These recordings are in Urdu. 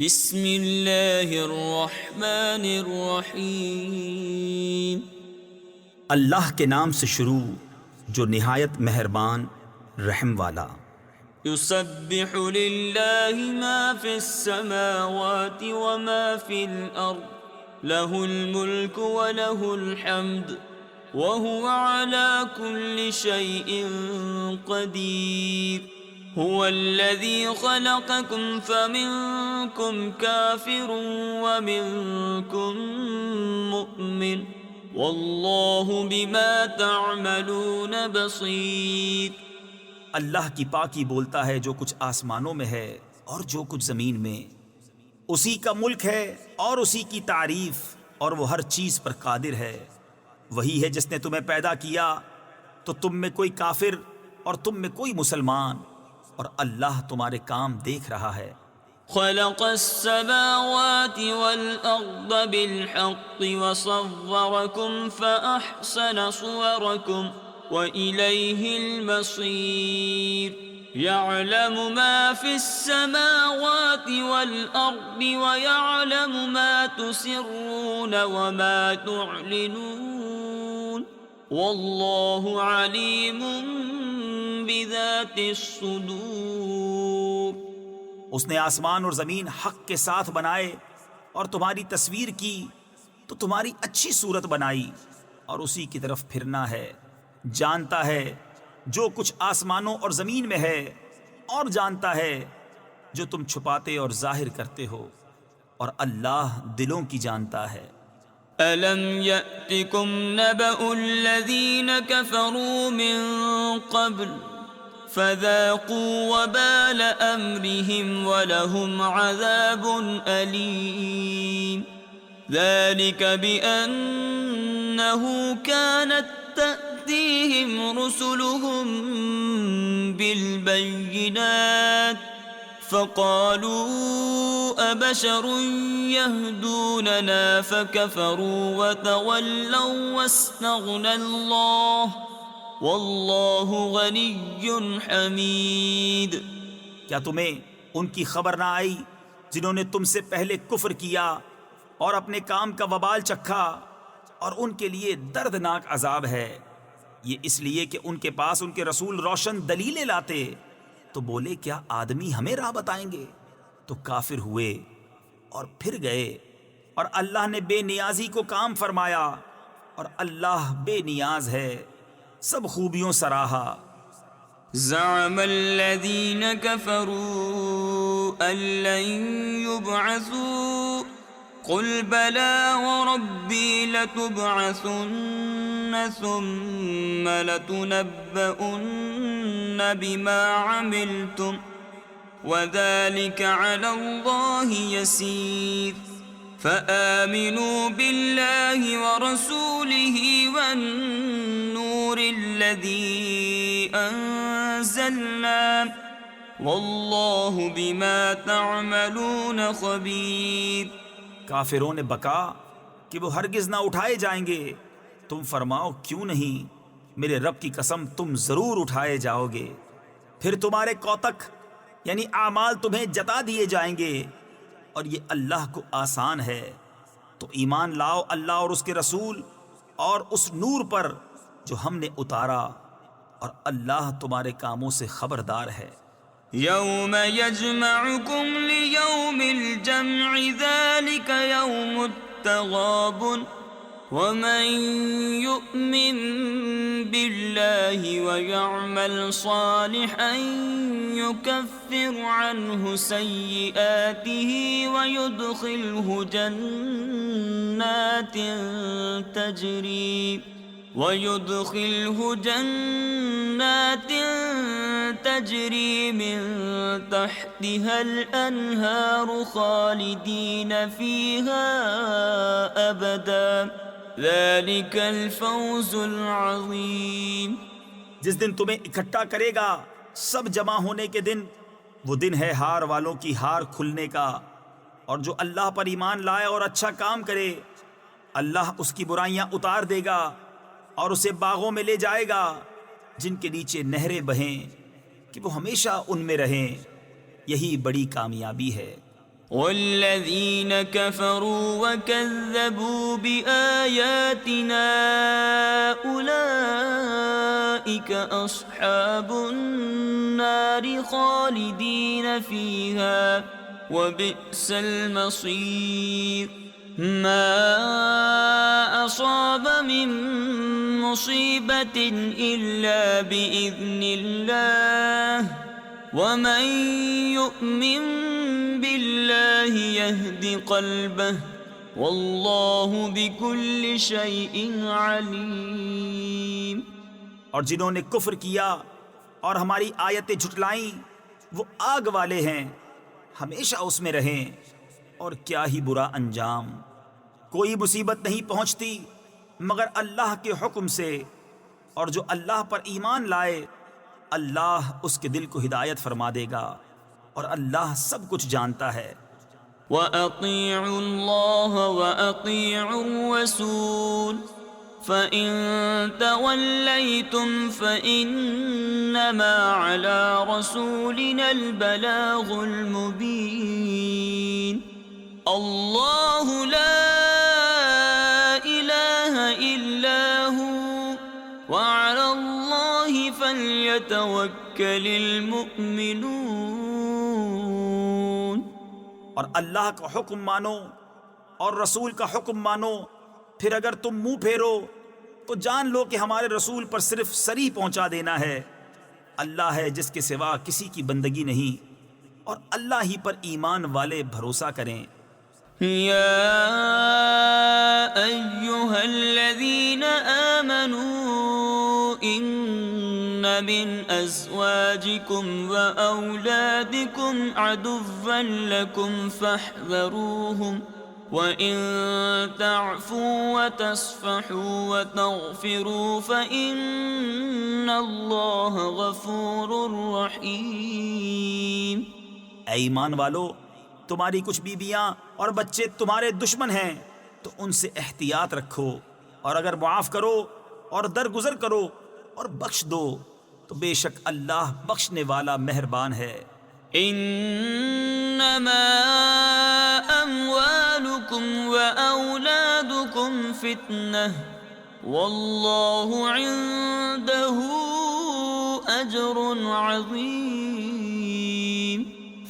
بسم اللہ الرحمن الرحیم۔ اللہ کے نام سے شروع جو نہایت مہربان رحم والا۔ یسبح للہ ما فی السماوات وما فی الارض لہ الملک ولہ الحمد وہو علی کل شیء قدیر۔ هو الذي خلقكم فمنكم كافر ومنكم مؤمن والله بما تعملون بصير۔ اللہ کی پاکی بولتا ہے جو کچھ آسمانوں میں ہے اور جو کچھ زمین میں، اسی کا ملک ہے اور اسی کی تعریف، اور وہ ہر چیز پر قادر ہے۔ وہی ہے جس نے تمہیں پیدا کیا تو تم میں کوئی کافر اور تم میں کوئی مسلمان، اور اللہ تمہارے کام دیکھ رہا ہے۔ خلق السماوات والأرض بالحق وصوركم فأحسن صوركم وإليه المصير۔ يعلم ما في السماوات والأرض ويعلم ما تسرون وما تعلنون والله عليم بذات الصدور۔ اس نے آسمان اور زمین حق کے ساتھ بنائے اور تمہاری تصویر کی تو تمہاری اچھی صورت بنائی، اور اسی کی طرف پھرنا ہے۔ جانتا ہے جو کچھ آسمانوں اور زمین میں ہے، اور جانتا ہے جو تم چھپاتے اور ظاہر کرتے ہو، اور اللہ دلوں کی جانتا ہے۔ أَلَمْ يَأْتِكُمْ نَبَأُ الَّذِينَ كَفَرُوا مِن قَبْلُ فَذَاقُوا وَبَالَ أَمْرِهِمْ وَلَهُمْ عَذَابٌ أَلِيمٌ۔ ذَلِكَ بِأَنَّهُ كَانَتْ تَأْتِيهِمْ رُسُلُهُم بِالْبَيِّنَاتِ فَقَالُوا أَبَشَرٌ يَهْدُونَنَا فَكَفَرُوا وَتَوَلَّوْا وَاسْتَغْنَى اللَّهُ وَاللَّهُ غَنِيٌّ حَمِيدٌ۔ کیا تمہیں ان کی خبر نہ آئی جنہوں نے تم سے پہلے کفر کیا اور اپنے کام کا وبال چکھا، اور ان کے لیے دردناک عذاب ہے؟ یہ اس لیے کہ ان کے پاس ان کے رسول روشن دلیلیں لاتے تو بولے کیا آدمی ہمیں راہ بتائیں گے؟ تو کافر ہوئے اور پھر گئے، اور اللہ نے بے نیازی کو کام فرمایا، اور اللہ بے نیاز ہے، سب خوبیوں سراہا۔ زعم الذين كفروا أن لن يبعثوا قل بلى وربي لتبعثن ثم لتنبؤن بما عملتم وذلك على الله يسير۔ فآمنوا بالله ورسوله والنور الذي أنزلنا والله بما تعملون خبير۔ کافروں نے بکا کہ وہ ہرگز نہ اٹھائے جائیں گے۔ تم فرماؤ کیوں نہیں، میرے رب کی قسم تم ضرور اٹھائے جاؤ گے، پھر تمہارے کوتک یعنی اعمال تمہیں جتا دیے جائیں گے، اور یہ اللہ کو آسان ہے۔ تو ایمان لاؤ اللہ اور اس کے رسول اور اس نور پر جو ہم نے اتارا، اور اللہ تمہارے کاموں سے خبردار ہے۔ یوم یجمعکم لیوم الجمع ذلک یوم التغابن ومن یؤمن باللہ ویعمل صالحا یکفر عنہ سیئاته ويدخله جنات تجري من تحتها الأنهار خالدين فيها أبدا ذلك الفوز العظيم۔ جس دن تمہیں اکٹھا کرے گا سب جمع ہونے کے دن، وہ دن ہے ہار والوں کی ہار کھلنے کا، اور جو اللہ پر ایمان لائے اور اچھا کام کرے اللہ اس کی برائیاں اتار دے گا اور اسے باغوں میں لے جائے گا جن کے نیچے نہریں بہیں کہ وہ ہمیشہ ان میں رہیں۔ یہی بڑی کامیابی ہے۔ والذين كفروا وكذبوا بآياتنا أولئك أصحاب النار خالدين فيها وبئس المصير ما أصاب من مصيبة إلا بإذن الله ومن يؤمن بالله يهد قلبه واللہ بكل شيء علیم۔ اور جنہوں نے کفر کیا اور ہماری آیتیں جھٹلائیں وہ آگ والے ہیں، ہمیشہ اس میں رہیں، اور کیا ہی برا انجام۔ کوئی مصیبت نہیں پہنچتی مگر اللہ کے حکم سے، اور جو اللہ پر ایمان لائے اللہ اس کے دل کو ہدایت فرما دے گا، اور اللہ سب کچھ جانتا ہے۔ وَأَطِيعُوا اللَّهَ وَأَطِيعُوا الرَّسُولَ فَإِن تَوَلَّيْتُمْ فَإِنَّمَا عَلَى رَسُولِنَا الْبَلَاغُ الْمُبِينُ اللَّهُ لَا إِلَٰهَ إِلَّا هُوَ وَعَلَى اللَّهِ فَلْيَتَوَكَّلِ الْمُؤْمِنُونَ۔ اور اللہ کا حکم مانو اور رسول کا حکم مانو، پھر اگر تم منہ پھیرو تو جان لو کہ ہمارے رسول پر صرف سری پہنچا دینا ہے۔ اللہ ہے جس کے سوا کسی کی بندگی نہیں، اور اللہ ہی پر ایمان والے بھروسہ کریں۔ یا ایہا الذین آمنوا ان من ازواجکم واولادکم عدوا لکم فاحذروہم وَإِن تَعْفُوا وَتَصْفَحُوا وَتَغْفِرُوا فَإِنَّ اللَّهَ غَفُورٌ رَحِيمٌ۔ اے ایمان والو، تمہاری کچھ بیویاں اور بچے تمہارے دشمن ہیں تو ان سے احتیاط رکھو، اور اگر معاف کرو اور درگزر کرو اور بخش دو تو بے شک اللہ بخشنے والا مہربان ہے۔ انما اموالکم واولادکم فتنہ واللہ عنده اجر عظیم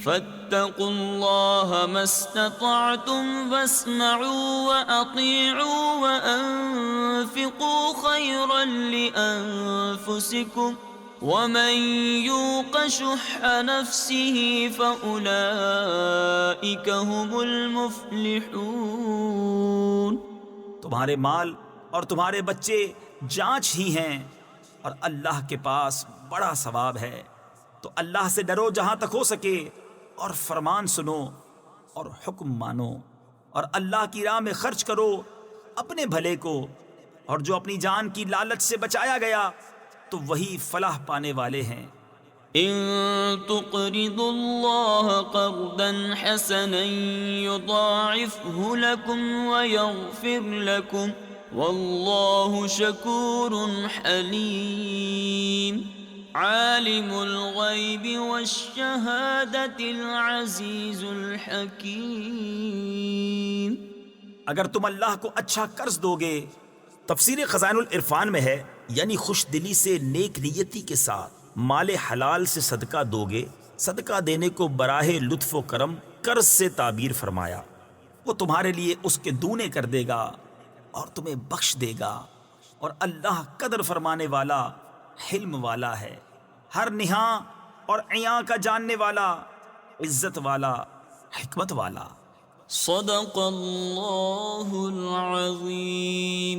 فاتقوا اللہ ما استطعتم واسمعوا واطیعوا وانفقوا خیرا لانفسکم وَمَن يُوقَ شُحَّ نَفْسِهِ فَأُولَئِكَ هُمُ الْمُفْلِحُونَ۔ تمہارے مال اور تمہارے بچے جانچ ہی ہیں، اور اللہ کے پاس بڑا ثواب ہے، تو اللہ سے ڈرو جہاں تک ہو سکے، اور فرمان سنو اور حکم مانو، اور اللہ کی راہ میں خرچ کرو اپنے بھلے کو، اور جو اپنی جان کی لالچ سے بچایا گیا تو وہی فلاح پانے والے ہیں۔ ان تقرضوا اللہ قرضا حسنا یضاعفه لکم ویغفر لکم واللہ شکور حلیم عالم الغیب والشہادۃ العزیز الحکیم۔ اگر تم اللہ کو اچھا قرض دو گے، تفسیر خزائن العرفان میں ہے، یعنی خوش دلی سے نیک نیتی کے ساتھ مال حلال سے صدقہ دو گے، صدقہ دینے کو براہ لطف و کرم قرض سے تعبیر فرمایا، وہ تمہارے لیے اس کے دونے کر دے گا اور تمہیں بخش دے گا، اور اللہ قدر فرمانے والا حلم والا ہے، ہر نہاں اور عیاں کا جاننے والا، عزت والا، حکمت والا۔ صدق اللہ العظیم۔